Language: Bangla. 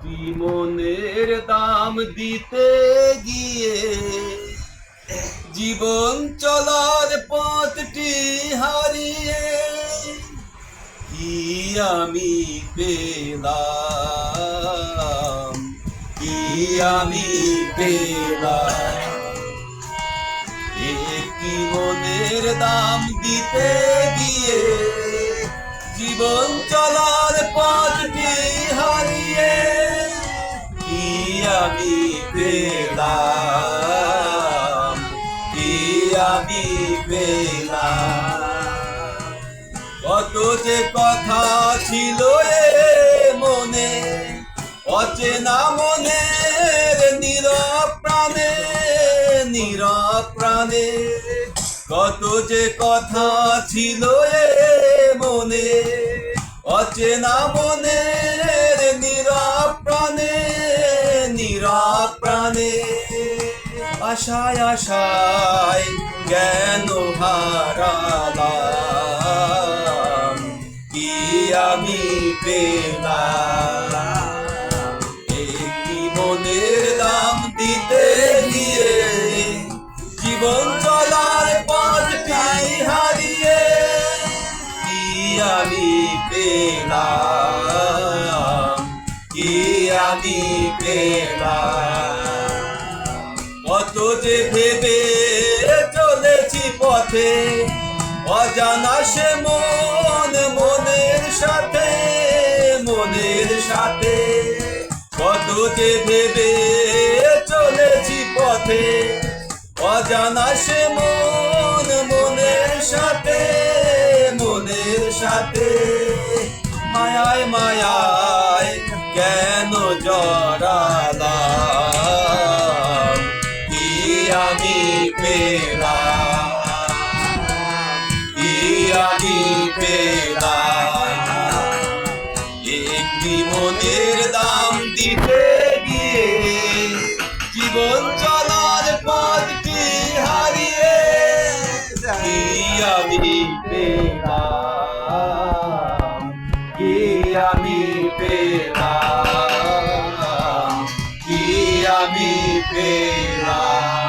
কি মনের দাম দিতে গিয়ে জীবন চলার পথটি হারিয়ে কি আমি পেলাম, কি আমি পেলাম। কি মনের দাম দিতে গিয়ে জীবন চলার পথটি হারিয়ে কি আমি পেলাম, কি আমি পেলাম। কত যে কথা ছিল এ মনে, অচেনা মনের নীরব প্রাণে, নীরব প্রাণে। কত যে কথা ছিল এ মনে, অচেনা মনের নীরব প্রাণে, নীরব প্রাণে। আশায় আশায় কেন হারালাম, কি আমি পেলাম। একটি মনের দাম দিতে গিয়ে জীবন চলার পথটি হারিয়ে কি আমি পেলাম, কি আমি পেলাম। কত যে ভেবে চলেছি পথে, অজানা সে মন মনের সাথে, মনের সাথে। কত যে ভেবে চলেছি পথে, অজানা সে মন মনের সাথে, মনের সাথে। মায়ায় মায়ায় কেন জড়ালাম, কি আমি পেলাম, কি আমি পেলাম। একটি মনের দাম দিতে গিয়ে জীবন চলার পথটি হারিয়ে কি আমি পেলাম, কি আমি পেলাম, কি আমি পেলাম।